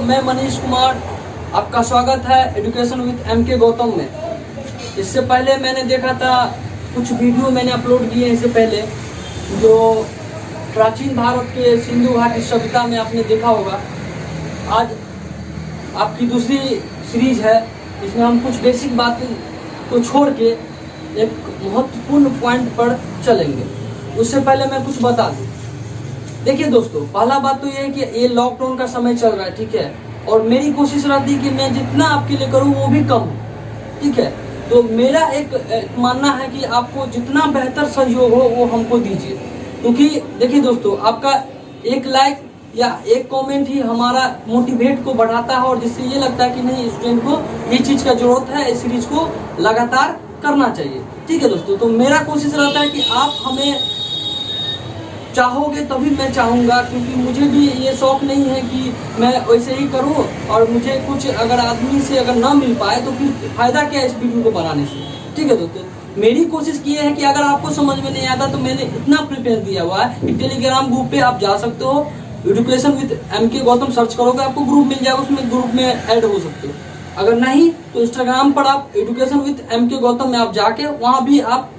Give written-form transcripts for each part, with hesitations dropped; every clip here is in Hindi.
मैं मनीष कुमार, आपका स्वागत है एजुकेशन विद एमके गौतम में। इससे पहले मैंने देखा था कुछ वीडियो मैंने अपलोड किए इससे पहले, जो प्राचीन भारत के सिंधु घाटी सभ्यता में आपने देखा होगा। आज आपकी दूसरी सीरीज है, इसमें हम कुछ बेसिक बातें को छोड़ के एक महत्वपूर्ण पॉइंट पर चलेंगे। उससे पहले मैं कुछ बता दूं। देखिए दोस्तों, पहला बात तो ये है कि ये लॉकडाउन का समय चल रहा है, ठीक है, और मेरी कोशिश रहती है कि मैं जितना आपके लिए करूं वो भी कम हो, ठीक है। तो मेरा एक मानना है कि आपको जितना बेहतर सहयोग हो वो हमको दीजिए, क्योंकि देखिए दोस्तों, आपका एक लाइक या एक कमेंट ही हमारा मोटिवेट को बढ़ाता है और जिससे ये लगता है कि नहीं, स्टूडेंट को ये चीज का जरूरत है, इस सीरीज को लगातार करना चाहिए, ठीक है दोस्तों। तो मेरा कोशिश रहता है कि आप हमें चाहोगे तभी मैं चाहूँगा, क्योंकि मुझे भी ये शौक नहीं है कि मैं वैसे ही करूँ और मुझे कुछ अगर आदमी से अगर ना मिल पाए तो फिर फायदा क्या है इस वीडियो को बनाने से, ठीक है दोस्तों। मेरी कोशिश ये है कि अगर आपको समझ में नहीं आता तो मैंने इतना प्रिपेयर दिया हुआ है कि टेलीग्राम ग्रुप पे आप जा सकते हो, education with MK Gautam search करोगे आपको ग्रुप मिल जाएगा, उसमें ग्रुप में ऐड हो सकते हो। अगर नहीं तो इंस्टाग्राम पर आप एजुकेशन विद एमके गौतम में आप जाके वहाँ भी आप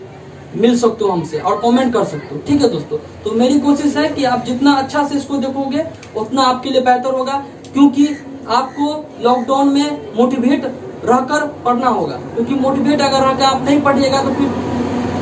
मिल सकते हो हमसे और कमेंट कर सकते हो, ठीक है दोस्तों। तो मेरी कोशिश है कि आप जितना अच्छा से इसको देखोगे उतना आपके लिए बेहतर होगा, क्योंकि आपको लॉकडाउन में मोटिवेट रहकर पढ़ना होगा, क्योंकि मोटिवेट अगर रहकर आप नहीं पढ़िएगा तो फिर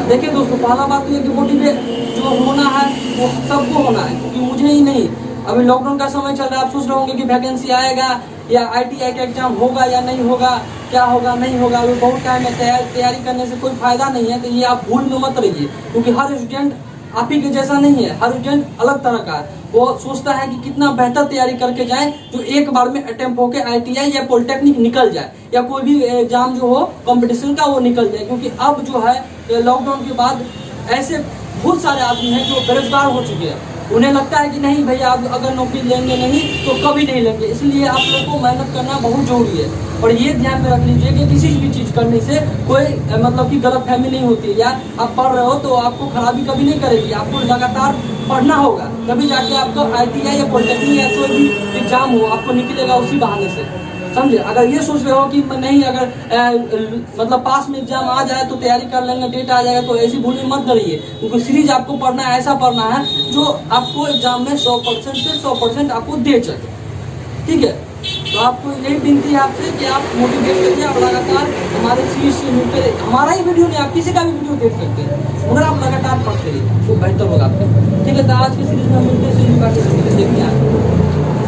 देखिए दोस्तों, पहला बात तो ये कि मोटिवेट जो होना है वो सबको होना है, क्योंकि मुझे ही नहीं। अभी लॉकडाउन का समय चल रहा है, आप सोच रहे होंगे कि वैकेंसी आएगा या ITI का एग्जाम होगा या नहीं होगा, क्या होगा नहीं होगा, अभी बहुत टाइम है, तैयारी करने से कोई फायदा नहीं है। तो ये आप भूल में मत रहिए, क्योंकि हर स्टूडेंट आप ही के जैसा नहीं है, हर स्टूडेंट अलग तरह का है। वो सोचता है कि कितना बेहतर तैयारी करके जाए जो एक बार में अटेम्प्ट होके ITI या पॉलिटेक्निक निकल जाए या कोई भी एग्जाम जो हो कंपटीशन का वो निकल जाए, क्योंकि अब जो है लॉकडाउन के बाद ऐसे बहुत सारे आदमी हैं जो बेरोजगार हो चुके हैं। उन्हें लगता है कि नहीं भैया आप अगर नौकरी लेंगे नहीं तो कभी नहीं लेंगे, इसलिए आप लोग को मेहनत करना बहुत जरूरी है। और ये ध्यान में रख लीजिए कि किसी भी चीज़ करने से कोई मतलब कि गलतफहमी नहीं होती है, या आप पढ़ रहे हो तो आपको खराबी कभी नहीं करेगी, आपको लगातार पढ़ना होगा, तभी जाके आपको ITI या पॉलिटेक्निक या कोई भी एग्जाम हो आपको निकलेगा उसी बहाने से, समझे। अगर ये सोच रहे हो कि नहीं अगर मतलब पास में एग्जाम आ जाए तो तैयारी कर लेंगे, डेट आ जाएगा, तो ऐसी भूल मत करिए, क्योंकि सीरीज आपको पढ़ना है, ऐसा पढ़ना है जो आपको एग्जाम में 100% से 100% आपको दे सके, ठीक है। तो आपको यही विनती है आपसे कि आप मोटिवेट करिए और लगातार हमारे सीरीज से मिलते रहिए। हमारा ही वीडियो नहीं, आप किसी का भी वीडियो देख सकते हैं, मगर आप लगातार पढ़ते रहिए तो बेहतर होगा आपके, ठीक है। तो आज की सीरीज में मिलते हैं सिंधु घाटी सभ्यता देखने आए।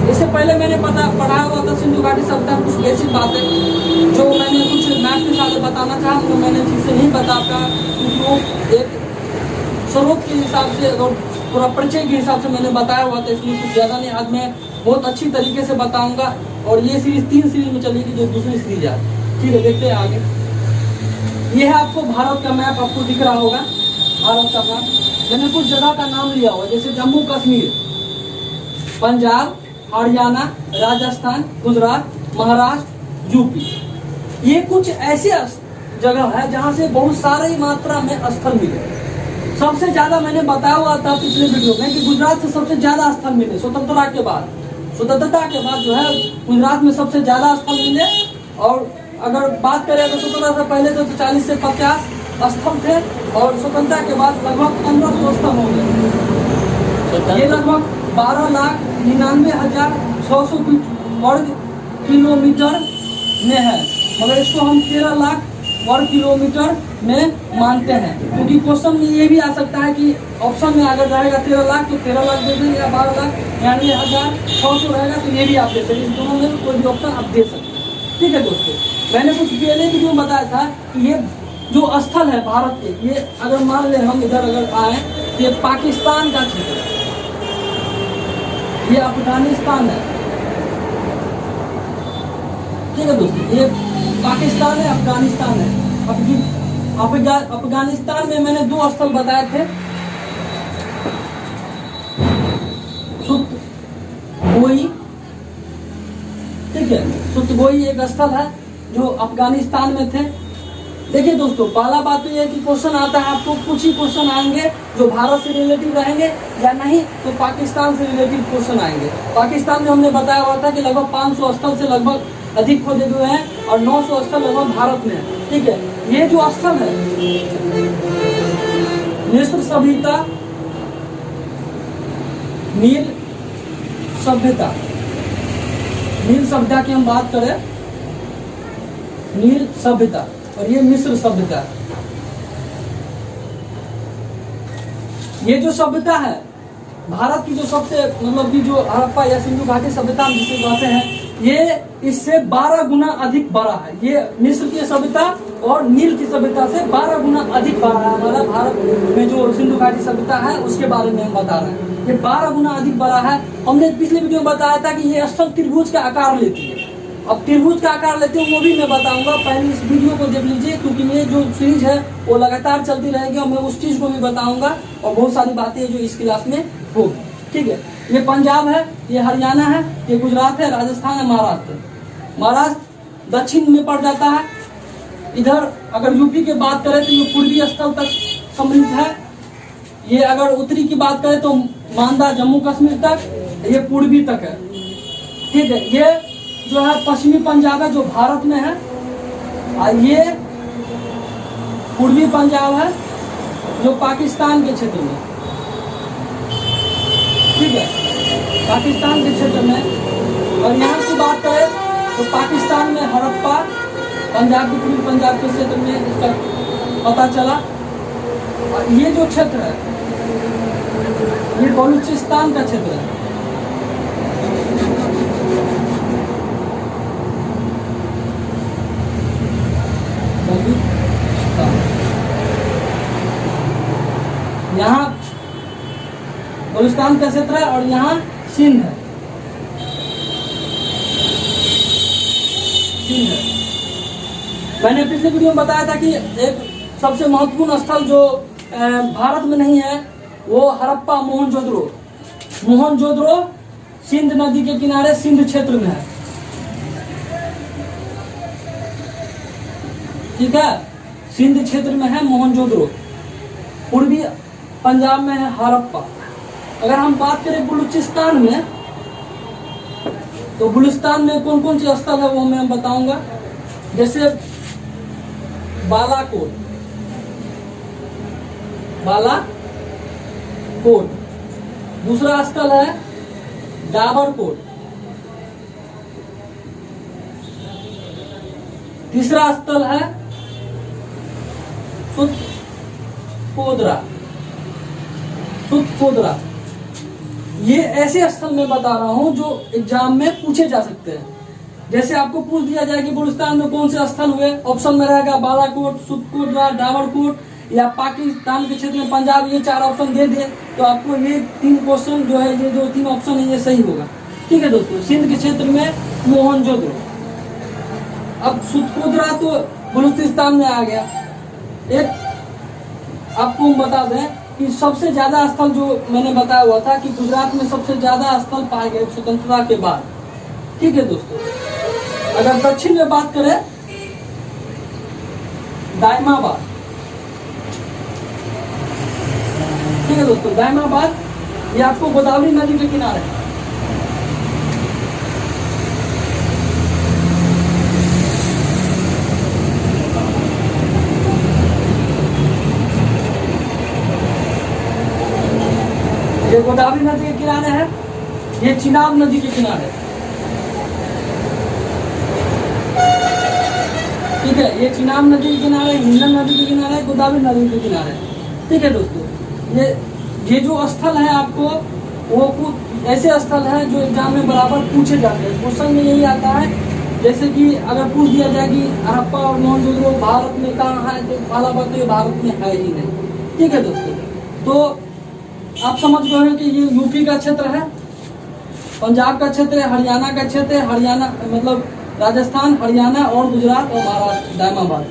इससे पहले मैंने पढ़ाया हुआ था सिंधु घाटी सभ्यता, कुछ बेसिक बातें जो मैंने कुछ मैथ के साथ बताना चाहा तो मैंने ठीक से नहीं बता पाया, क्योंकि वो एक स्रोत के हिसाब से और पूरा परिचय के हिसाब से मैंने बताया हुआ था, इसलिए कुछ ज़्यादा नहीं। आज मैं बहुत अच्छी तरीके से बताऊंगा और ये सीरीज 3 सीरीज में चलेगी, जो दूसरी सीरीज है, ठीक है। देखते हैं आगे। ये है आपको भारत का मैप, आपको दिख रहा होगा भारत का मैप। मैंने कुछ जगह का नाम लिया हुआ, जैसे जम्मू कश्मीर, पंजाब, हरियाणा, राजस्थान, गुजरात, महाराष्ट्र, यूपी। ये कुछ ऐसे जगह है जहां से बहुत सारी मात्रा में स्थल मिले। सबसे ज्यादा मैंने बताया हुआ था पिछले वीडियो में कि गुजरात से सबसे ज्यादा स्थल मिले स्वतंत्रता के बाद। स्वतंत्रता के बाद जो है गुजरात में सबसे ज्यादा स्थल मिले, और अगर बात करें तो स्वतंत्रता से पहले तो 40 से 50 स्थल थे और स्वतंत्रता के बाद लगभग 1500 स्थल हो गए। ये लगभग 12,99,600 वर्ग किलोमीटर में है, मगर इसको हम 13 लाख वर्ग किलोमीटर में मानते हैं, क्योंकि क्वेश्चन में ये भी आ सकता है कि ऑप्शन में अगर रहेगा 13 लाख तो 13 लाख दे देंगे, या 12,99,600 रहेगा तो ये भी आप दे सकते हैं। दोनों में कोई भी ऑप्शन आप दे सकते हैं, ठीक है दोस्तों। मैंने कुछ पहले वीडियो में बताया था कि ये जो स्थल है भारत के, ये अगर मान ले हम इधर अगर आए तो ये पाकिस्तान का क्षेत्र है, ये अफगानिस्तान है, ठीक है दोस्तों। ये पाकिस्तान है, अफगानिस्तान है। अफगानिस्तान में मैंने 2 स्थल बताए थे, सुतगोई, ठीक है, सुतगोई एक स्थल है जो अफगानिस्तान में थे, देखिए दोस्तों, पहला बात तो ये है कि क्वेश्चन आता है आपको, कुछ ही क्वेश्चन आएंगे जो भारत से रिलेटिव रहेंगे, या नहीं तो पाकिस्तान से रिलेटिव क्वेश्चन आएंगे। पाकिस्तान में हमने बताया हुआ था कि लगभग 500 स्थल से लगभग अधिक खोजे हुए हैं और 900 स्थल लगभग भारत में है। ठीक है, ये जो स्थल है मिस्र सभ्यता, नील सभ्यता, नील सभ्यता की हम बात करें, नील सभ्यता, और ये मिस्र सभ्यता। ये जो सभ्यता है भारत की, जो सबसे मतलब कि जो हड़प्पा या सिंधु घाटी सभ्यता हम जिसे कहते हैं, ये इससे 12 गुना अधिक बड़ा है। ये मिस्र की सभ्यता और नील की सभ्यता से 12 गुना अधिक बड़ा है। हमारा भारत में जो सिंधु घाटी सभ्यता है उसके बारे में हम बता रहे हैं, ये 12 गुना अधिक बड़ा है। हमने पिछले वीडियो में बताया था कि ये स्थल त्रिभुज का आकार लेती है। अब त्रिभुज का आकार लेते हैं वो भी मैं बताऊंगा, पहले इस वीडियो को देख लीजिए, क्योंकि ये जो सीरीज है वो लगातार चलती रहेगी और मैं उस चीज को भी बताऊंगा और बहुत सारी बातें जो इस क्लास में होगी। ठीक है, ये पंजाब है, ये हरियाणा है, ये गुजरात है, राजस्थान है, महाराष्ट्र। महाराष्ट्र दक्षिण में पड़ जाता है। इधर अगर यूपी की बात करें तो ये पूर्वी स्थल तक सम्मिलित है। ये अगर उत्तरी की बात करें तो मांदा जम्मू कश्मीर तक, ये पूर्वी तक है। ठीक है, ये जो है पश्चिमी पंजाब है जो भारत में है, और ये पूर्वी पंजाब है जो पाकिस्तान के क्षेत्र में। ठीक है, पाकिस्तान के क्षेत्र में। और यहाँ की बात करें तो पाकिस्तान में हड़प्पा, पंजाब के पूर्वी पंजाब के क्षेत्र में इसका पता चला। और ये जो क्षेत्र है ये बलूचिस्तान का क्षेत्र है। यहाँ बलूचिस्तान का क्षेत्र है और यहाँ सिंध है, सिंध है। मैंने पिछले वीडियो में बताया था कि एक सबसे महत्वपूर्ण स्थल जो भारत में नहीं है वो हड़प्पा मोहनजोदड़ो, मोहनजोदड़ो सिंध नदी के किनारे सिंध क्षेत्र में है। ठीक है, सिंध क्षेत्र में है मोहनजोदड़ो। पूर्वी पंजाब में है हड़प्पा। अगर हम बात करें बलूचिस्तान में, तो बलूचिस्तान में कौन कौन से स्थल है वो मैं बताऊंगा। जैसे बालाकोट, बालाकोट। दूसरा स्थल है डाबरकोट। तीसरा स्थल है सुतपोदरा, सुतपोदरा। ये ऐसे स्थल में बता रहा हूं जो एग्जाम में पूछे जा सकते हैं। जैसे आपको पूछ दिया जाए कि बलूचिस्तान में कौन से स्थल हुए, ऑप्शन में रहेगा बालाकोट, सुतपोदरा, डाबरकोट या पाकिस्तान के क्षेत्र में पंजाब। ये 4 ऑप्शन दे दे तो आपको ये 3 क्वेश्चन जो है, ये जो 3 ऑप्शन है ये सही होगा। ठीक है दोस्तों, सिंध के क्षेत्र में मोहनजोदड़ो। अब सुतपोदरा तो बलूचिस्तान में आ गया। एक आपको हम बता दें कि सबसे ज्यादा स्थल जो मैंने बताया हुआ था कि गुजरात में सबसे ज्यादा स्थल पाए गए स्वतंत्रता के बाद। ठीक है दोस्तों, अगर दक्षिण में बात करें दायमाबाद। ठीक है दोस्तों, दायमाबाद ये आपको गोदावरी नदी के किनारे है। ये गोदावरी नदी के किनारे है, ये चिनाब नदी के किनारे है। ठीक है, ये चिनाब नदी के किनारे, हिंडन नदी के किनारे, गोदावरी नदी के किनारे। ठीक है दोस्तों, ये जो स्थल है आपको वो कुछ ऐसे स्थल हैं जो एग्जाम में बराबर पूछे जाते हैं। क्वेश्चन में यही आता है, जैसे कि अगर पूछ दिया जाए कि हड़प्पा और मोहनजोदड़ो भारत में कहाँ है, तो पहला बात तो ये भारत में है ही नहीं। ठीक है दोस्तों, तो आप समझ गए हैं कि ये यूपी का क्षेत्र है, पंजाब का क्षेत्र है, हरियाणा का क्षेत्र है, हरियाणा मतलब राजस्थान, हरियाणा और गुजरात और महाराष्ट्र, दायमाबाद।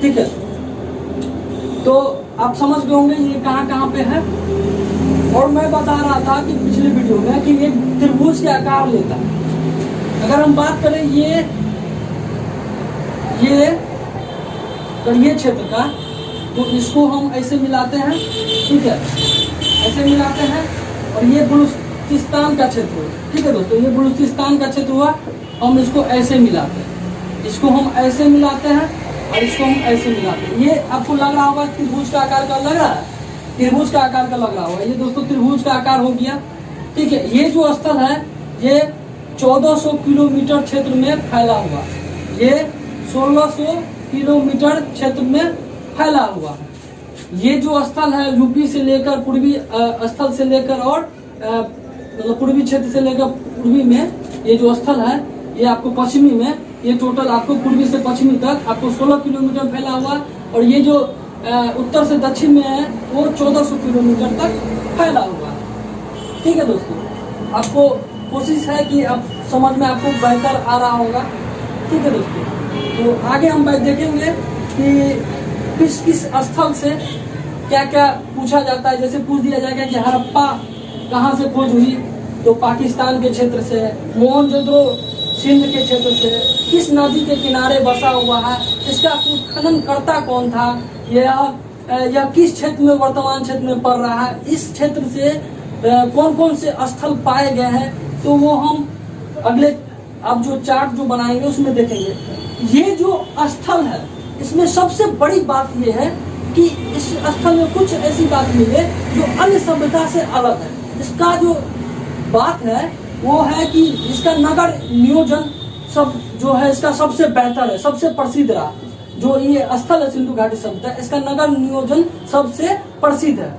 ठीक है, तो आप समझ गए होंगे ये कहाँ कहाँ पे है। और मैं बता रहा था कि पिछले वीडियो में कि ये त्रिभुज के आकार लेता है। अगर हम बात करें ये अगर ये क्षेत्र का, तो इसको हम ऐसे मिलाते हैं, ठीक है, ऐसे मिलाते हैं। और ये बलूचिस्तान का क्षेत्र हुआ, ठीक है दोस्तों, ये बलूचिस्तान का क्षेत्र हुआ, हम इसको ऐसे मिलाते हैं, इसको हम ऐसे मिलाते हैं और इसको हम ऐसे मिलाते हैं। ये आपको लग रहा होगा त्रिभुज का आकार का लग रहा है, त्रिभुज का आकार का लग रहा होगा। ये दोस्तों त्रिभुज का आकार हो गया, ठीक है। ये जो स्थल है ये 1400 किलोमीटर क्षेत्र में फैला हुआ, ये 1600 किलोमीटर क्षेत्र में फैला हुआ है। ये जो स्थल है यूपी से लेकर पूर्वी स्थल से लेकर और मतलब पूर्वी क्षेत्र से लेकर पूर्वी में ये जो स्थल है, ये आपको पश्चिमी में, ये टोटल आपको पूर्वी से पश्चिमी तक आपको 16 किलोमीटर फैला हुआ। और ये जो उत्तर से दक्षिण में है वो 1400 किलोमीटर तक फैला हुआ है, ठीक है दोस्तों। आपको कोशिश है कि अब समझ में आपको बेहतर आ रहा होगा, ठीक है दोस्तों। तो आगे हम देखेंगे कि किस किस स्थल से क्या क्या पूछा जाता है। जैसे पूछ दिया जाएगा कि हड़प्पा कहाँ से खोज हुई, तो पाकिस्तान के क्षेत्र से। मोहनजोदड़ो सिंध के क्षेत्र से। किस नदी के किनारे बसा हुआ है, इसका उत्खनन करता कौन था, यह किस क्षेत्र में, वर्तमान क्षेत्र में पड़ रहा है, इस क्षेत्र से कौन कौन से स्थल पाए गए हैं, तो वो हम अगले अब जो चार्ट जो बनाएंगे उसमें देखेंगे। ये जो स्थल है इसमें सबसे बड़ी बात ये है कि इस स्थल में कुछ ऐसी बात मिले जो अन्य सभ्यता से अलग है। इसका जो बात है वो है कि इसका नगर नियोजन सब जो है इसका सबसे बेहतर है, सबसे प्रसिद्ध रहा। जो ये स्थल है सिंधु घाटी सभ्यता, इसका नगर नियोजन सबसे प्रसिद्ध है।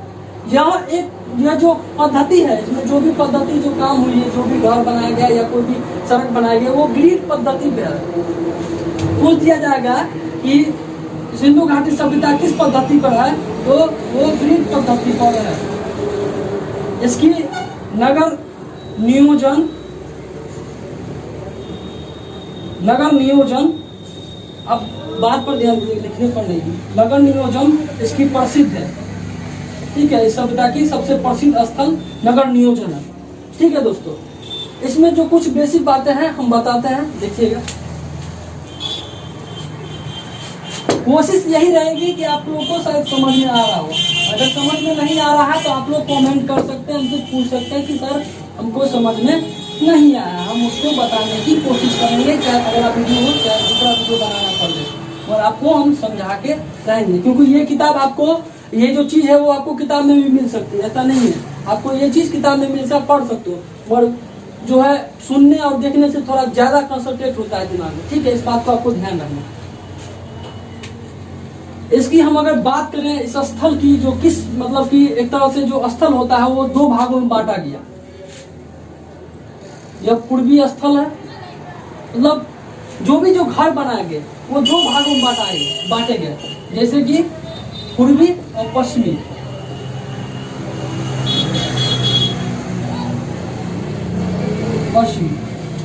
यह जो पद्धति है, इसमें जो भी पद्धति जो काम हुई है, जो भी घर बनाया गया या कोई भी सड़क बनाया गया, वो ग्रिड पद्धति पे है। पूछ दिया जाएगा कि सिंधु घाटी सभ्यता किस पद्धति पर है, तो वो ग्रिड पद्धति पर है। इसकी नगर नियोजन अब बात पर ध्यान दीजिए, लिखने पर नहीं, नगर नियोजन इसकी प्रसिद्ध है, ठीक है। इस सभ्यता की सबसे प्रसिद्ध स्थल नगर नियोजन है, ठीक है दोस्तों। इसमें जो कुछ बेसिक बातें हैं हम बताते हैं, देखिएगा। कोशिश यही रहेगी कि आप लोगों को शायद समझ में आ रहा हो। अगर समझ में नहीं आ रहा है तो आप लोग कमेंट कर सकते हैं, हमसे पूछ सकते हैं कि सर हमको समझ में नहीं आया, हम उसको बताने की कोशिश करेंगे, चाहे अगला वीडियो हो चाहे दूसरा वीडियो बनाना पड़े, और आपको हम समझा के रहेंगे। क्योंकि ये किताब आपको, ये जो चीज़ है वो आपको किताब में भी मिल सकती है, ऐसा नहीं है। आपको ये चीज़ किताब में मिल सकता, पढ़ सकते हो, और जो है सुनने और देखने से थोड़ा ज़्यादा कंसंट्रेट होता है दिमाग में, ठीक है। इस बात को आपको ध्यान रखना। इसकी हम अगर बात करें इस स्थल की, जो किस मतलब कि एक तरह से जो स्थल होता है वो दो भागों में बांटा गया। यह पूर्वी स्थल है, मतलब जो भी जो घर बनाए गए वो दो भागों में बांटे गए, जैसे कि पूर्वी और पश्चिमी।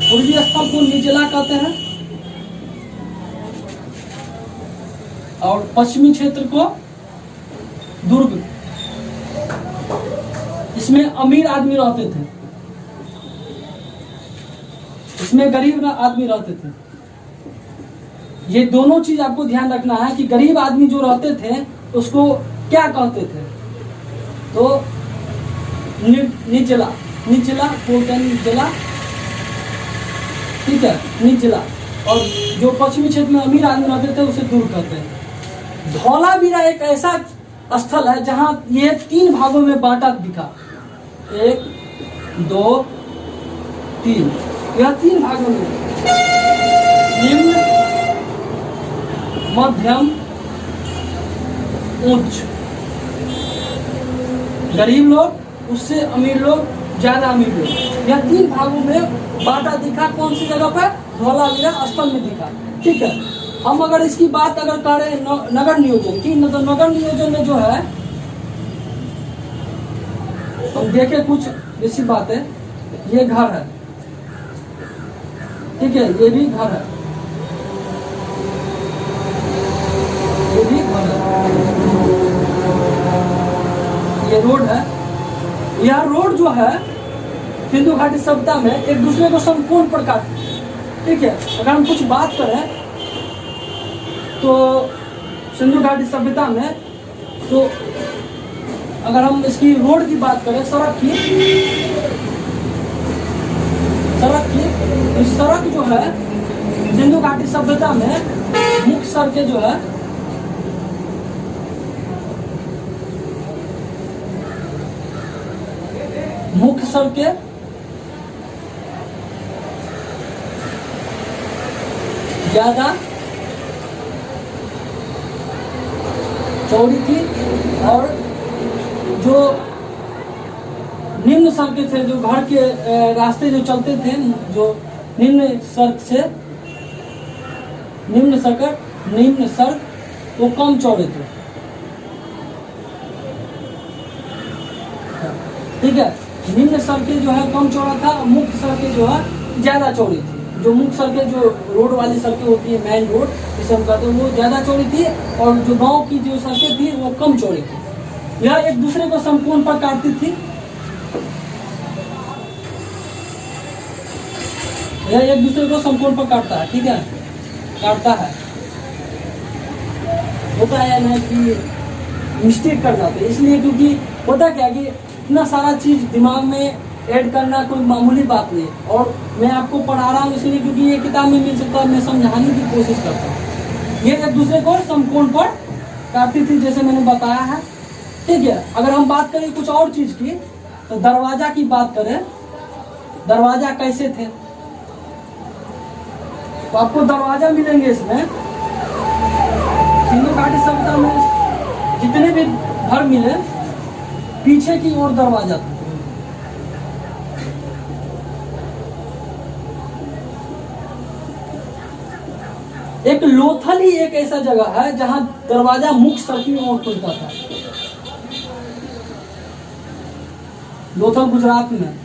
पूर्वी स्थल को निचला कहते हैं और पश्चिमी क्षेत्र को दुर्ग। इसमें अमीर आदमी रहते थे, इसमें गरीब आदमी रहते थे। ये दोनों चीज आपको ध्यान रखना है कि गरीब आदमी जो रहते थे उसको क्या कहते थे, तो निचला, ठीक है, निचला। और जो पश्चिमी क्षेत्र में अमीर आदमी रहते थे उसे दूर कहते हैं। धौलावीरा एक ऐसा स्थल है जहां ये तीन भागों में बांटा दिखा, 1 2 3, यह तीन भागों में, निम्न, मध्यम, उच्च। गरीब लोग, उससे अमीर लोग, ज्यादा अमीर लोग, यह तीन भागों में बांटा दिखा। कौन सी जगह पर? धौलावीरा स्थल में दिखा, ठीक है। हम अगर इसकी बात अगर करें नगर नियोजन की, तो नगर नियोजन में जो है हम देखें कुछ बेसिक बात है। ये घर है, ठीक है, ये भी घर है, ये भी घर है, ये रोड है। यह रोड जो है सिंधु घाटी सभ्यता में एक दूसरे को संपूर्ण प्रकार, ठीक है। अगर हम कुछ बात करें तो सिंधु घाटी सभ्यता में, तो अगर हम इसकी रोड की बात करें, सड़क की, तो सड़क जो है सिंधु घाटी सभ्यता में मुख्य सड़कें जो है मुख्य सड़कें ज्यादा चौड़ी थी, और जो निम्न सड़कें थे, जो घर के रास्ते जो चलते थे, जो निम्न सड़क वो कम चौड़े थे। ठीक है, निम्न सड़कें जो है कम चौड़ा था, मुख्य सड़कें जो है ज्यादा चौड़ी थी। जो मुख्य सड़कें, जो रोड वाली सड़कें होती है, मेन रोड जिसे हम कहते हैं, वो ज्यादा चौड़ी थी, और जो गांव की जो सड़कें थी वो कम चौड़ी थी। यह एक दूसरे को समकोण पर काटती थी। यह एक दूसरे को समकोण पर काटता है। ठीक है, काटता है। होता है ना कि मिस्टेक कर जाते हैं, इसलिए क्योंकि होता क्या कि इतना सारा चीज दिमाग में ऐड करना कोई मामूली बात नहीं, और मैं आपको पढ़ा रहा हूँ इसलिए क्योंकि ये किताब में मिल सकता है, मैं समझाने की कोशिश करता हूँ। ये एक दूसरे को समकोण पर काटती थी, जैसे मैंने बताया है। ठीक है, अगर हम बात करें कुछ और चीज की, तो दरवाजा की बात करें, दरवाजा कैसे थे, तो आपको दरवाजा मिलेंगे इसमें सिंधु घाटी सभ्यता में जितने भी घर मिले, पीछे की ओर दरवाजा था। एक लोथल ही एक ऐसा जगह है जहां दरवाजा मुख्य सड़क की ओर खुलता था। लोथल गुजरात में।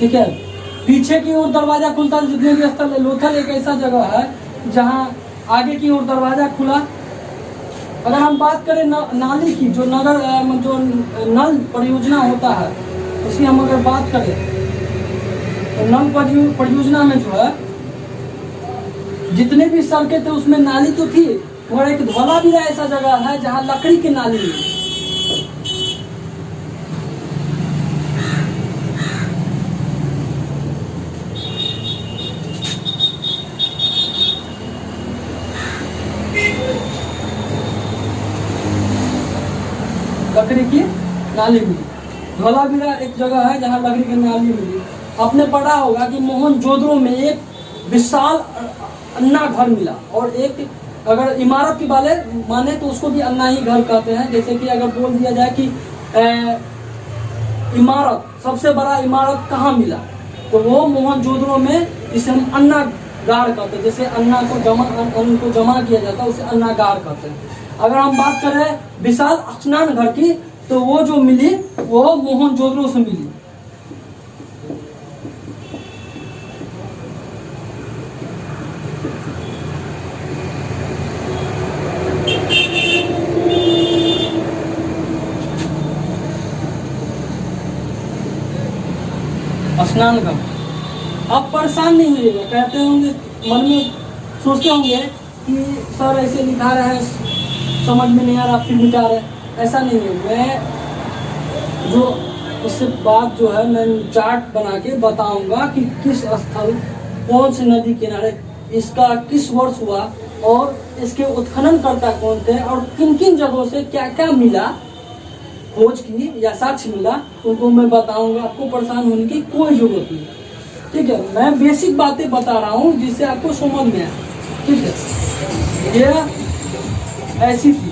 ठीक है, पीछे की ओर दरवाजा खुलता है जितने भी स्थल है। लोथल एक ऐसा जगह है जहां आगे की ओर दरवाजा खुला। अगर हम बात करें नाली की, जो जो नल परियोजना होता है, उसकी हम अगर बात करें, तो नल परियोजना में जो है जितने भी सड़कें थे उसमें नाली तो थी, मगर एक धौलावीरा ऐसा जगह है जहां लकड़ी की नाली है। लकड़ी की नाली मिली। धौलावीरा एक जगह है जहाँ लकड़ी की नाली मिली। आपने पढ़ा होगा कि मोहनजोदड़ो में एक विशाल अन्ना घर मिला, और एक अगर इमारत की वाले माने तो उसको भी अन्ना ही घर कहते हैं। जैसे कि अगर बोल दिया जाए कि इमारत, सबसे बड़ा इमारत कहाँ मिला, तो वो मोहनजोदड़ो में, जिसे हम अन्ना गाड़ कहते हैं। जैसे अन्ना को जमा किया जाता है, उसे अन्ना गाड़ कहते हैं। अगर हम बात करें विशाल स्नान घर की, तो वो जो मिली वो मोहनजोदड़ो से मिली। स्नान घर। आप परेशान नहीं होइएगा, कहते होंगे, मन में सोचते होंगे कि सर ऐसे लिखा रहे हैं, समझ में नहीं आ रहा, फिर मिटा रहे। ऐसा नहीं है। मैं जो इससे बात जो है, मैं चार्ट बना के बताऊंगा कि किस स्थल, कौन सी नदी किनारे, इसका किस वर्ष हुआ, और इसके उत्खनन करता कौन थे, और किन किन जगहों से क्या क्या मिला, खोज की या साक्ष्य मिला, उनको मैं बताऊंगा। आपको परेशान होने की कोई जरूरत नहीं। ठीक है, मैं बेसिक बातें बता रहा हूँ जिससे आपको समझ में आए। ठीक है, ये ऐसी थी,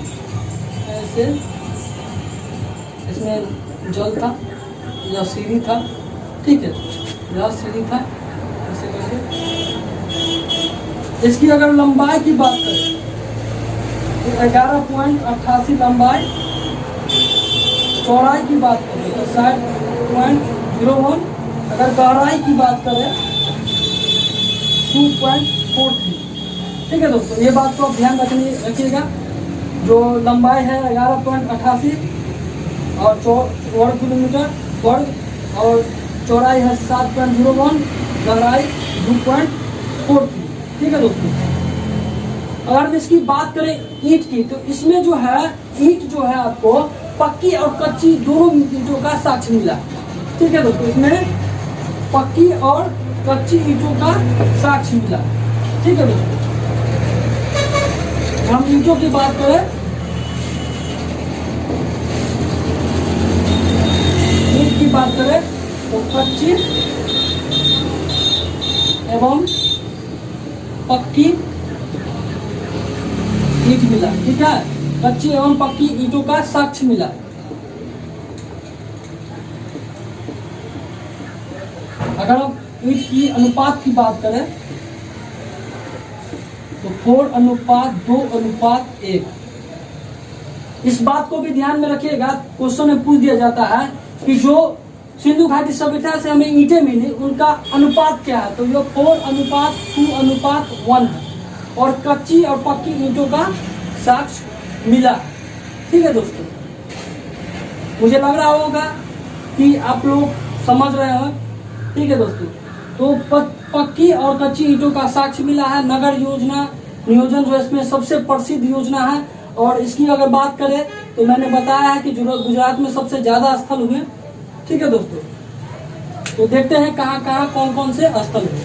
ऐसे इसमें जल था या सीढ़ी था। ठीक है, यह सीढ़ी था, ऐसे करके। इसकी अगर लंबाई की बात करें तो 11.88 लंबाई चौड़ाई की बात करें तो 60.01, अगर गहराई की बात करें 2.43। ठीक है दोस्तों, ये बात को आप ध्यान रखिएगा। जो लंबाई है 11.88 और वर्ग किलोमीटर वर्ग, और चौड़ाई है 7.01, गहराई 2.43। ठीक है दोस्तों, अगर हम इसकी बात करें ईंट की, तो इसमें जो है ईंट जो है आपको पक्की और कच्ची दोनों ईंटों का साक्ष्य मिला। ठीक है दोस्तों, इसमें पक्की और कच्ची ईंटों का साक्ष्य मिला। ठीक है दोस्तों, हम ईंटों की बात करें, ईंट की बात करें तो कच्ची एवं पक्की ईंट मिला। ठीक है, कच्ची एवं पक्की ईंटों का साक्ष्य मिला। अगर हम ईंट की अनुपात की बात करें तो 4:2:1। इस बात को भी ध्यान में रखिएगा, क्वेश्चन में पूछ दिया जाता है कि जो सिंधु घाटी सभ्यता से हमें ईंटें मिली उनका अनुपात क्या है, तो ये 4:2:1 है, और कच्ची और पक्की ईंटों का साक्ष्य मिला। ठीक है दोस्तों, मुझे लग रहा होगा कि आप लोग समझ रहे हो। ठीक है दोस्तों, तो पक्की और कच्ची ईंटों का साक्ष्य मिला है। नगर योजना नियोजन जो इसमें सबसे प्रसिद्ध योजना है, और इसकी अगर बात करें तो मैंने बताया है कि गुजरात में सबसे ज्यादा स्थल हुए। ठीक है दोस्तों, तो देखते हैं कहाँ कहाँ कौन कौन से स्थल हुए,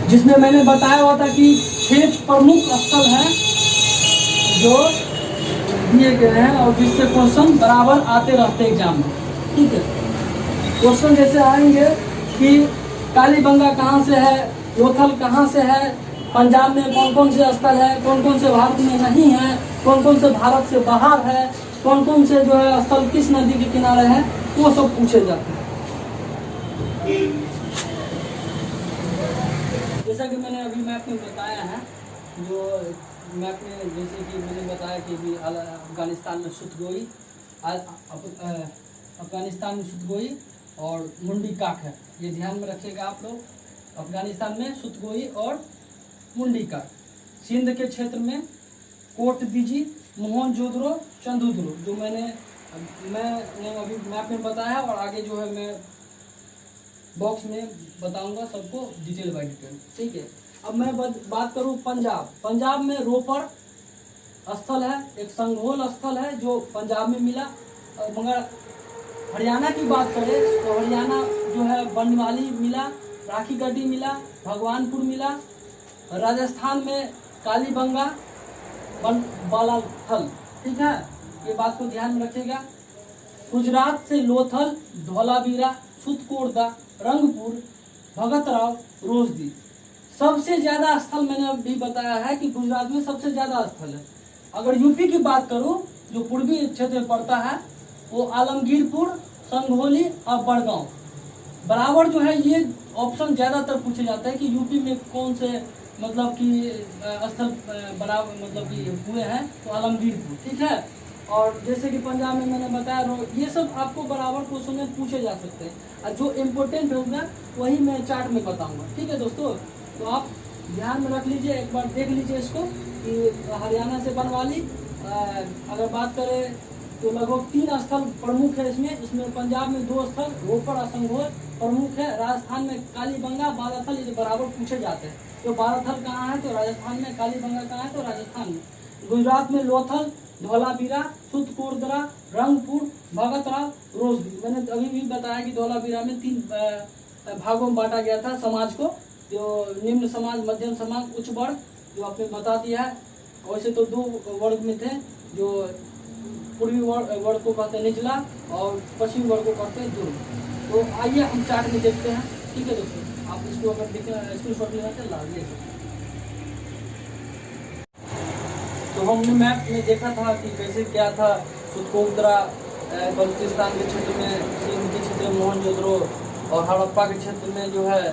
जिसमें मैंने बताया हुआ था कि 6 प्रमुख स्थल हैं जो दिए गए हैं और जिससे क्वेश्चन बराबर आते रहते एग्जाम में। ठीक है, क्वेश्चन जैसे आएंगे कि कालीबंगा कहाँ से है, लोथल कहाँ से है, पंजाब में कौन कौन से स्थल है, कौन कौन से भारत में नहीं है, कौन कौन से भारत से बाहर है, कौन कौन से जो है स्थल किस नदी के किनारे है, वो सब पूछे जाते हैं। जैसा कि मैंने अभी मैप में बताया है, जो मैप में जैसे कि मैंने बताया कि भी अफगानिस्तान में सुतगोई, अफगानिस्तान में सुतगोई और मुंडी काक है, ये ध्यान में रखिएगा आप लोग। अफगानिस्तान में सुतगोई और मुंडी काक। सिंध के क्षेत्र में कोटदीजी, मोहनजोदड़ो, चंदुद्रो, जो मैंने अभी मैप में बताया, और आगे जो है मैं बॉक्स में बताऊंगा सबको डिटेल बाय डिटेल। ठीक है, अब मैं बात करूं पंजाब। पंजाब में रोपड़ स्थल है, एक संघोल स्थल है जो पंजाब में मिला। मगर हरियाणा की बात करें तो हरियाणा जो है बनवाली मिला, राखी गढ़ी मिला, भगवानपुर मिला। राजस्थान में कालीबंगा, बालाथल। ठीक है, ये बात को ध्यान में रखिएगा। गुजरात से लोथल, धौलावीरा, सुतकोरदा, रंगपुर, भगतराव, रोजदी। सबसे ज्यादा स्थल मैंने अभी बताया है कि गुजरात में सबसे ज्यादा स्थल है। अगर यूपी की बात करूं, जो पूर्वी क्षेत्र में पड़ता है, वो आलमगीरपुर, संघोली और बड़गांव। बराबर जो है ये ऑप्शन ज्यादातर पूछे जाते हैं कि यूपी में कौन से मतलब कि स्थल बराबर मतलब कि हुए हैं, तो आलमगीरपुर। ठीक है, और जैसे कि पंजाब में मैंने बताया, ये सब आपको बराबर क्वेश्चन में पूछे जा सकते हैं, और जो इम्पोर्टेंट होगा वही मैं चार्ट में बताऊंगा। ठीक है दोस्तों, तो आप ध्यान में रख लीजिए, एक बार देख लीजिए इसको कि हरियाणा से बनवाली अगर बात करें तो लगभग 3 स्थल प्रमुख है इसमें पंजाब में 2 स्थल, रोपड़ और संघोल प्रमुख है। राजस्थान में कालीबंगा, बालाथल, ये बराबर पूछे जाते हैं। तो बालाथल कहाँ है तो राजस्थान में, कालीबंगा कहाँ है तो राजस्थान में। गुजरात में लोथल, धौलावीरा, सुतकोरदा, रंगपुर, भगतराव, रोजदी। मैंने अभी भी बताया कि धौलावीरा में 3 भागों में बांटा गया था समाज को, जो निम्न समाज, मध्यम समाज, उच्च वर्ग, जो आपने बता दिया है। वैसे तो 2 वर्ग में थे, जो पूर्वी वर्ग को कहते हैं निचला और पश्चिमी वर्ग को कहते हैं दुर्ग। तो आइए हम चार्ट में देखते हैं। ठीक है दोस्तों, आप इसको अगर स्क्रीनशॉट लेना चाहे ला ले सकते। तो हमने मैप में देखा था कि कैसे क्या था। सुतकोरदा बलूचिस्तान के क्षेत्र में, सिंध के क्षेत्र में मोहनजोदड़ो, और हड़प्पा के क्षेत्र में जो है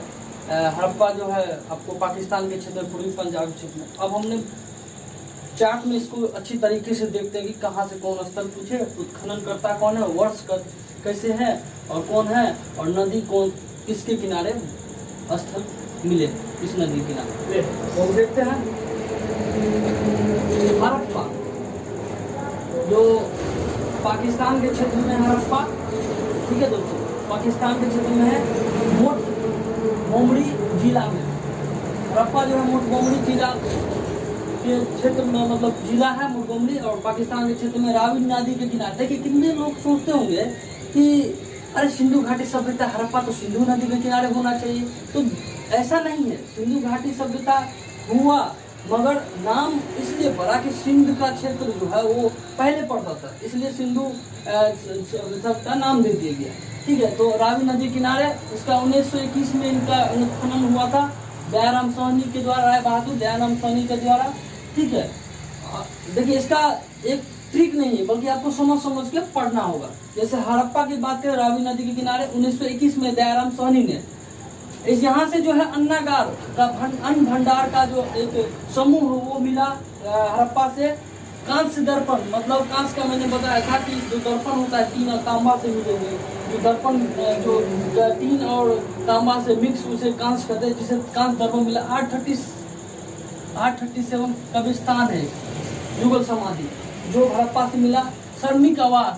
हड़प्पा जो है आपको पाकिस्तान के क्षेत्र, पूर्वी पंजाब के क्षेत्र में। अब हमने चार्ट में इसको अच्छी तरीके से देखते हैं कि कहाँ से कौन स्थल पूछे, उत्खनन करता कौन है, वर्ष कैसे है और कौन है, और नदी कौन किसके किनारे स्थल मिले इस नदी के किनारे। तो देखते हैं हड़प्पा, जो पाकिस्तान के क्षेत्र में हड़प्पा, ठीक है दोस्तों, पाकिस्तान के क्षेत्र में है मोटगोमरी जिला में। हड़प्पा जो है मोटगोमरी जिला के क्षेत्र में, मतलब जिला है मोटगोमरी, और पाकिस्तान के क्षेत्र में रावी नदी के किनारे। देखिए कितने लोग सोचते होंगे कि अरे सिंधु घाटी सभ्यता हड़प्पा तो सिंधु नदी के किनारे होना चाहिए, तो ऐसा नहीं है। सिंधु घाटी सभ्यता हुआ, मगर नाम इसलिए पड़ा कि सिंध का क्षेत्र जो है वो पहले पड़ता था, इसलिए सिंधु सभ्यता नाम दे दिया गया, ठीक है। तो रावी नदी किनारे इसका 1921 में इनका उत्खनन हुआ था दयाराम साहनी के द्वारा, राय बहादुर दयाराम साहनी के द्वारा, ठीक है। देखिए इसका एक ट्रिक नहीं है, बल्कि आपको समझ के पढ़ना होगा। जैसे हड़प्पा की बात करें रावी नदी के किनारे 1921 में दयाराम साहनी ने इस यहाँ से जो है अन्नागार का अन्न भंडार का जो एक समूह वो मिला हड़प्पा से। कांस्य दर्पण, मतलब कांस्य का मैंने बताया था कि जो दर्पण होता है टीन और तांबा से मिले हुए, जो दर्पण जो टीन और तांबा से मिक्स उसे कांस्य कहते हैं, जिसे कांस्य दर्पण मिला। 837 कब्रिस्तान है, युगल समाधि जो हड़प्पा से मिला। श्रमिक आवास,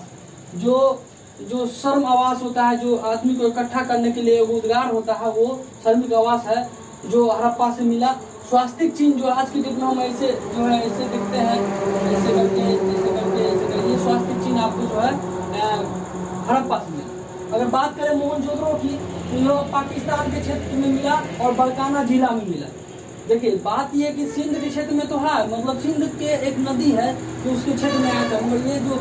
जो श्रम आवास होता है, जो आदमी को इकट्ठा करने के लिए रोजगार होता है, वो श्रमिक आवास है जो हड़प्पा से मिला। स्वास्तिक चिन्ह जो आज की डेट में हम ऐसे जो है ऐसे देखते हैं, ऐसे करके ये स्वास्तिक चिन्ह आपको जो है हड़प्पा से मिला। अगर बात करें मोहनजोदड़ो की, तो पाकिस्तान के क्षेत्र में मिला और बरकाना जिला में मिला। देखिए बात यह कि सिंध के क्षेत्र में तो है, मतलब सिंध के एक नदी है जो उसके क्षेत्र में आया था, मगर ये जो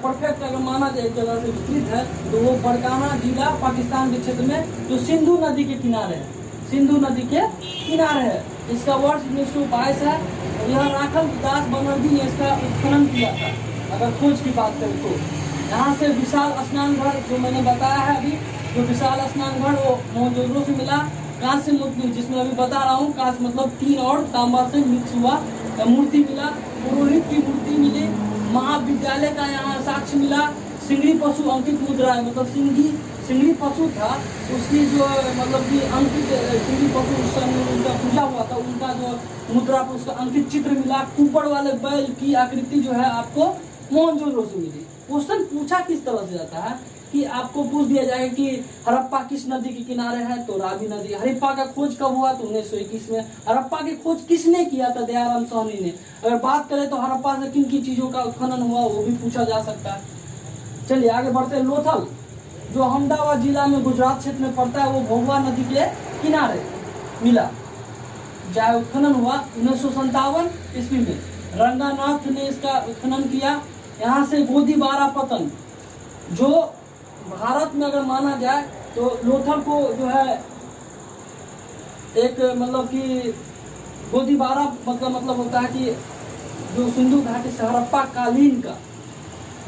परफेक्ट अगर माना जाए एक जगह से विस्तृत है तो वो बरकाना जिला पाकिस्तान के क्षेत्र में जो सिंधु नदी के किनारे है, सिंधु नदी के किनारे है। इसका वर्ष 1922 है और यह राखल दास बनर्जी ने इसका उत्खनन किया था। अगर खोज की बात करें तो यहाँ से विशाल स्नान घर जो मैंने बताया है अभी, जो विशाल स्नान घर वो मोहनजोदड़ो से मिला। कांस्य मूर्ति, जिसमें अभी बता रहा हूँ, कांस्य मतलब टीन और तांबा से मिक्स हुआ मूर्ति मिला। पुरोहित की मूर्ति मिली। महाविद्यालय का यहाँ साक्ष्य मिला। सिंगड़ी पशु अंकित मुद्रा, मतलब सिंगड़ी पशु था, उसकी जो मतलब कि अंकित सिंगड़ी पशु उनका पूजा हुआ था, उनका जो मुद्रा पर उसका अंकित चित्र मिला। कुपड़ वाले बैल की आकृति जो है आपको मोहनजोदड़ो से मिली। क्वेश्चन पूछा किस तरह से जाता है कि आपको पूछ दिया जाएगा कि हड़प्पा किस नदी के किनारे है, तो रावी नदी। हड़प्पा का खोज कब हुआ, तो 1921 में। हड़प्पा की खोज किसने किया था, दयाराम साहनी ने। अगर बात करें तो हड़प्पा से किन की चीजों का उत्खनन हुआ वो भी पूछा जा सकता है। चलिए आगे बढ़ते हैं। लोथल जो अहमदाबाद जिला में गुजरात क्षेत्र में पड़ता है, वो भोगवा नदी के किनारे मिला। जहाँ उत्खनन हुआ 1957 ईस्वी में रंगानाथ ने इसका उत्खनन किया। यहाँ से गोदीबारा पतन, जो भारत में अगर माना जाए तो लोथल को जो है एक मतलब कि गोदीबारा मतलब होता है कि जो सिंधु घाटी से हड़प्पा कालीन का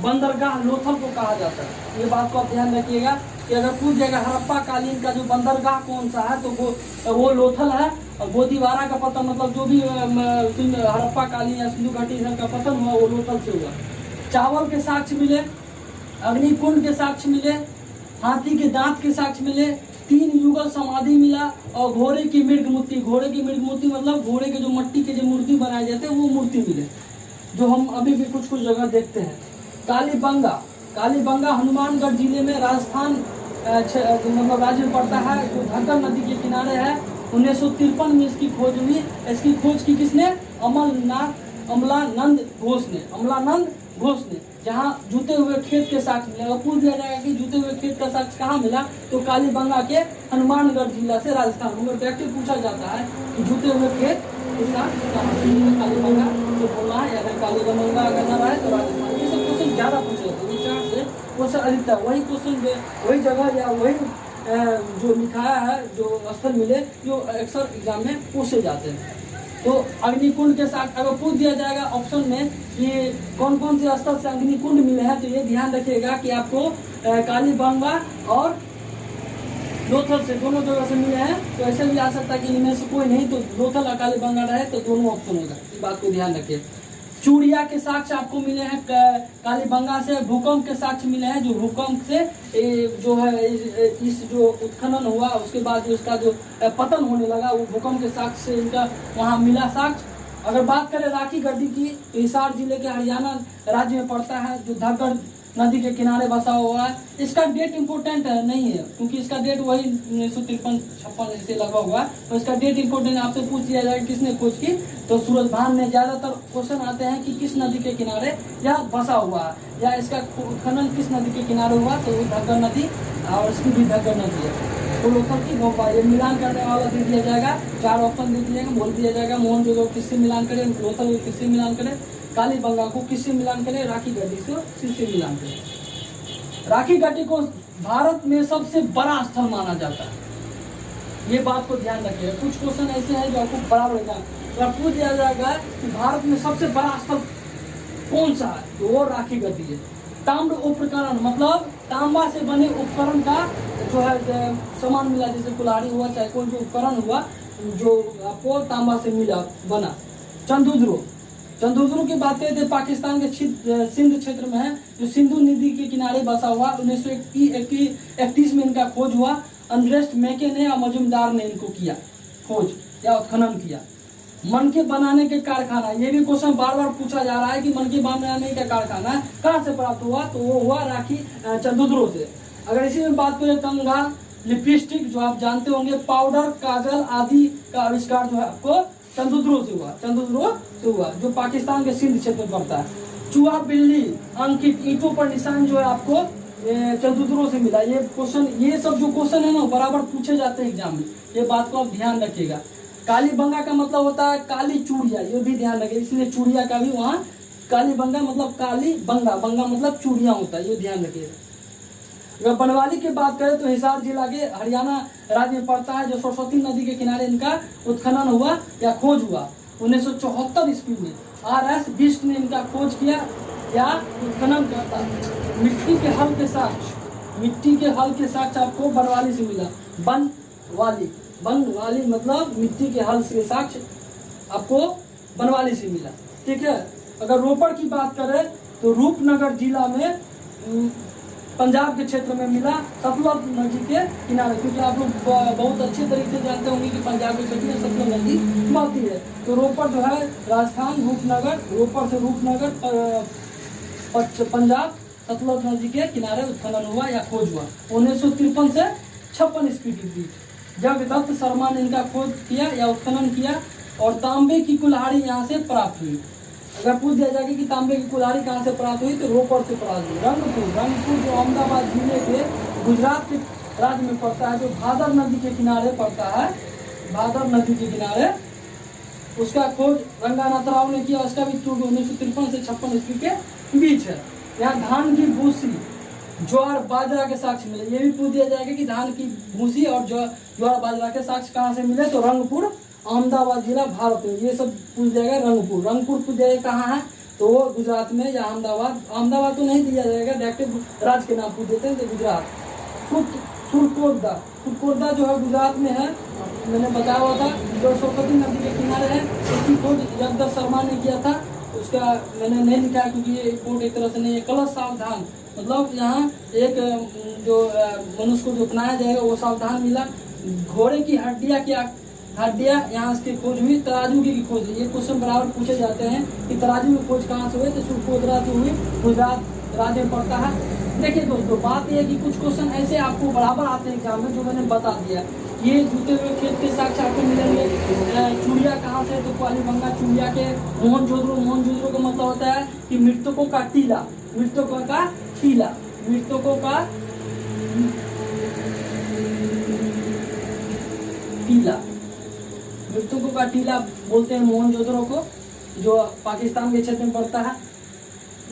बंदरगाह लोथल को कहा जाता है। ये बात को आप ध्यान रखिएगा कि अगर पूछ जाएगा हड़प्पा कालीन का जो बंदरगाह कौन सा है, तो वो लोथल है। और गोदीबारा का पतन मतलब जो भी हड़प्पा कालीन या सिंधु घाटी का पतन हुआ वो लोथल से हुआ। चावल के साक्ष्य मिले, अग्निकुंड के साक्ष्य मिले, हाथी के दांत के साक्ष्य मिले, 3 युगल समाधि मिला और घोड़े की मृग मूर्ति। घोड़े की मृग मूर्ति मतलब घोड़े के जो मट्टी के जो मूर्ति बनाए जाते हैं वो मूर्ति मिले, जो हम अभी भी कुछ जगह देखते हैं। कालीबंगा हनुमानगढ़ जिले में राजस्थान मतलब राज्य में पड़ता है, जो घग्गर नदी के किनारे है। 1953 में इसकी खोज हुई। इसकी खोज की किसने, अमलानंद घोष ने, जहाँ जूते हुए खेत के साक्ष्य मिले। और पूछ दिया जाएगा कि जूते हुए खेत का साक्ष्य कहाँ मिला, तो कालीबंगा के हनुमानगढ़ जिला से राजस्थान। मगर व्यक्ति पूछा जाता है कि जूते हुए खेत के साक्ष्य कहाँ से, कालीबंगा से बोलना है, अगर कालीबंगा अगर न रहे तो राजस्थान। ये सब क्वेश्चन ज्यादा पूछे जाते हैं, चार से क्वेश्चन अधिकता वही क्वेश्चन वही जगह या वही जो लिखाया है जो स्थल मिले जो अक्सर एग्जाम में पूछे जाते हैं। तो अग्निकुंड के साथ अगर पूछ दिया जाएगा ऑप्शन में कि कौन कौन से स्थल से अग्निकुंड मिले हैं, तो ये ध्यान रखिएगा कि आपको कालीबंगा और लोथल से दोनों जगह से मिले हैं। तो ऐसे भी आ सकता है कि इनमें से कोई नहीं, तो लोथल और कालीबंगा रहे तो दोनों ऑप्शन होगा। इस बात को ध्यान रखिए। चूड़िया के साक्ष्य आपको मिले हैं कालीबंगा से। भूकंप के साक्ष्य मिले हैं, जो भूकंप से जो है इस जो उत्खनन हुआ उसके बाद उसका जो पतन होने लगा, वो भूकंप के साक्ष्य से इनका वहाँ मिला साक्ष्य। अगर बात करें राखी गड्ढी की, तो हिसार जिले के हरियाणा राज्य में पड़ता है, जो धग्गर नदी के किनारे बसा हुआ है। इसका डेट इम्पोर्टेंट नहीं है, क्योंकि इसका डेट वही 1953-56 से लगा हुआ है, तो इसका डेट इम्पोर्टेंट आपसे पूछ लिया जाएगा किसने खोज की, तो सूरज भान ने। ज्यादातर क्वेश्चन आते हैं कि किस नदी के किनारे या बसा हुआ है, या इसका उत्खनन किस नदी के किनारे हुआ, तो धग्गर नदी, और इसकी भी धग्गर नदी है। तो लोथल की भोपाल, ये मिलान करने वाला दे दिया जाएगा, 4 ऑप्शन दे दिया जाएगा, बोल दिया जाएगा मोहनजोदड़ो किससे मिलान करे, लोथल किससे मिलान करे, कालीबंगा को किससे मिलान करे, राखी गड्ढी से किससे मिलान करे। राखी गड्ढी को भारत में सबसे बड़ा स्थल माना जाता है, ये बात को ध्यान रखिएगा। कुछ क्वेश्चन ऐसे हैं जो आपको बड़ा रहेगा, तो पूछ दिया जाएगा कि भारत में सबसे बड़ा स्थल कौन सा है, तो वो राखी गड्ढी है। ताम्र उपकरण मतलब तांबा से बने उपकरण का जो है सामान मिला, जैसे कुल्हाड़ी हुआ, चाहे कोई जो उपकरण हुआ जो आपको तांबा से मिला बना। चंदुद्रो की बात करें तो पाकिस्तान के सिंध क्षेत्र में है, जो सिंधु नदी के किनारे बसा हुआ। 1931 में इनका खोज हुआ। अंड्रेस्ट मैके ने या मजुमदार ने इनको किया खोज या उत्खनन किया। मनके बनाने के कारखाना, ये भी क्वेश्चन बार बार पूछा जा रहा है कि मनके बनाने का कारखाना कहाँ से प्राप्त हुआ, तो वो हुआ राखी चंदुद्रो से। अगर इसी में बात करें, कंघा, लिपस्टिक जो आप जानते होंगे, पाउडर, काजल आदि का आविष्कार जो है आपको चंदुद्रो से हुआ, जो पाकिस्तान के सिंध क्षेत्र में पड़ता है। चूहा, बिल्ली, अंकित, ईंटों पर निशान जो है आपको चंदुद्रो से मिला। ये क्वेश्चन, ये सब जो क्वेश्चन है ना बराबर पूछे जाते हैं एग्जाम में, ये बात को आप ध्यान रखिएगा। कालीबंगा का मतलब होता है काली चूड़िया, ये भी ध्यान रखिए, इसलिए चूड़िया का भी वहाँ कालीबंगा मतलब काली बंगा, बंगा मतलब चूड़िया होता है, ये ध्यान रखिएगा। अगर बनवाली की बात करें तो हिसार जिला के हरियाणा राज्य में पड़ता है, जो सरस्वती नदी के किनारे इनका उत्खनन हुआ या खोज हुआ 1974 ईस्वी में। RS बिष्ट ने इनका खोज किया या उत्खनन करता। मिट्टी के हल के साक्ष्य आपको बनवाली से मिला। बनवाली मतलब मिट्टी के हल के साक्ष्य आपको बनवाली से मिला, ठीक है। अगर रोपड़ की बात करें तो रूपनगर जिला में पंजाब के क्षेत्र में मिला, सतलुज नदी के किनारे, क्योंकि आप लोग बहुत अच्छे तरीके से जानते होंगे कि पंजाब के क्षेत्र में सतलुज नदी बहती है। तो रोपड़ जो है राजस्थान, रूपनगर, रोपड़ से रूपनगर पंजाब, सतलुज नदी के किनारे उत्खनन हुआ या खोज हुआ 1953 से 56 ईस्वी के बीच, जब दत्त शर्मा ने इनका खोज किया या उत्खनन किया। और तांबे की कुल्हाड़ी यहाँ से प्राप्त हुई। अगर पूछ दिया जाएगा कि तांबे की कुल्हाड़ी कहाँ से प्राप्त हुई, तो रोपड़ से प्राप्त हुई। रंगपुर जो अहमदाबाद जिले के गुजरात के राज्य में पड़ता है, जो भादर नदी के किनारे पड़ता है, भादर नदी के किनारे, उसका खोज रंगानाथ राव ने किया। उसका भी 1953 से 56 ईस्वी के बीच है। यहाँ धान की भूसी, ज्वार, बाजरा के साक्ष्य मिले। ये भी पूछ दिया जाएगा कि धान की भूसी और ज्वार बाजरा के साक्ष्य कहाँ से मिले, तो रंगपुर, अहमदाबाद जिला, भारत में। ये सब पूछ जाएगा। रंगपुर पूछ जाएगा कहाँ है, तो वो गुजरात में, या अहमदाबाद तो नहीं दिया जाएगा, डायरेक्ट राज्य के नाम पूछ देते हैं, तो गुजरात। सुरकोटदा जो है गुजरात में है, मैंने बताया हुआ था, जो सरस्वती नदी के किनारे है। इसकी खोज जगदत्त शर्मा ने किया था। उसका मैंने नहीं लिखा है क्योंकि ये रिपोर्ट एक तरह से नहीं है। कलश सावधान मतलब यहाँ एक जो मनुष्य को जो अपनाया जाएगा वो सावधान मिला। घोड़े की हड्डियाँ यहाँ इसकी खोज हुई। तराजू की खोज, ये क्वेश्चन बराबर पूछे जाते हैं कि तराजू की खोज कहाँ से हुई, तो सुरकोटदा से हुई, गुजरात राज्य में पड़ता है। देखिए दोस्तों, बात यह है कि कुछ क्वेश्चन ऐसे आपको बराबर आते हैं एग्जाम में, जो मैंने बता दिया। ये जूते हुए खेत के साक्ष्य आपको मिलेंगे। चूड़िया कहाँ से, तो कालीबंगा चूड़िया के। मोहनजोदड़ो का मतलब होता है कि मृतकों का टीला, मृतकों का टीला बोलते हैं मोहनजोदड़ो को, जो पाकिस्तान के क्षेत्र में पड़ता है।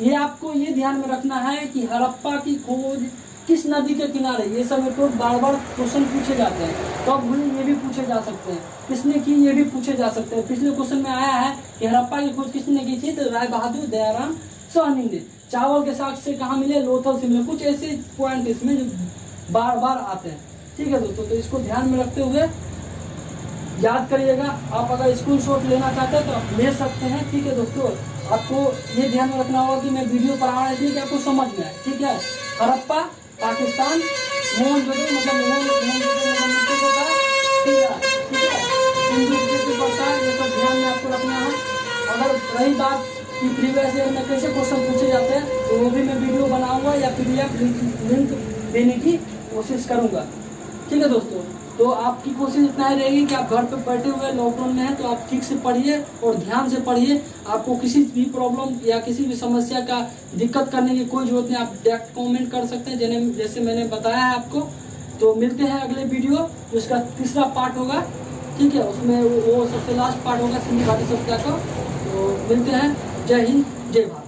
ये आपको ये ध्यान में रखना है कि हड़प्पा की खोज किस नदी के किनारे, ये सब तो बार बार क्वेश्चन पूछे जाते हैं। कब हुई ये भी पूछे जा सकते हैं, किसने की ये भी पूछे जा सकते हैं। पिछले क्वेश्चन में आया है कि हड़प्पा की खोज किसने की थी, तो राय बहादुर दयाराम साहनी ने। चावल के साक्ष्य से कहाँ मिले, लोथल से मिले। कुछ ऐसे पॉइंट इसमें जो बार बार आते हैं, ठीक है दोस्तों। तो इसको ध्यान में रखते हुए याद करिएगा। आप अगर स्क्रीनशॉट लेना चाहते हैं तो आप ले सकते हैं, ठीक है दोस्तों। आपको ये ध्यान में रखना होगा कि मैं वीडियो पढ़ा रहा इसलिए कि आपको समझ में आए, ठीक है। हड़प्पा पाकिस्तान, मोहनजोदड़ो मतलब मिट्टी का, ठीक है, हिंदू कैसे पड़ता है, ये सब ध्यान में आपको रखना है। अगर रही बात कि प्रीवियस ईयर में कैसे क्वेश्चन पूछे जाते हैं तो वो भी मैं वीडियो बनाऊंगा या PDF लिंक देने की कोशिश करूंगा, ठीक है दोस्तों। तो आपकी कोशिश इतना ही रहेगी कि आप घर पे बैठे हुए लॉकडाउन में हैं तो आप ठीक से पढ़िए और ध्यान से पढ़िए। आपको किसी भी प्रॉब्लम या किसी भी समस्या का दिक्कत करने की कोई जरूरत नहीं, आप डायरेक्ट कमेंट कर सकते हैं जैसे मैंने बताया है आपको। तो मिलते हैं अगले वीडियो, उसका तीसरा पार्ट होगा, ठीक है। उसमें वो सबसे लास्ट पार्ट होगा सिंधी घाटी सभ्यता का। तो मिलते हैं। जय हिंद, जय भारत।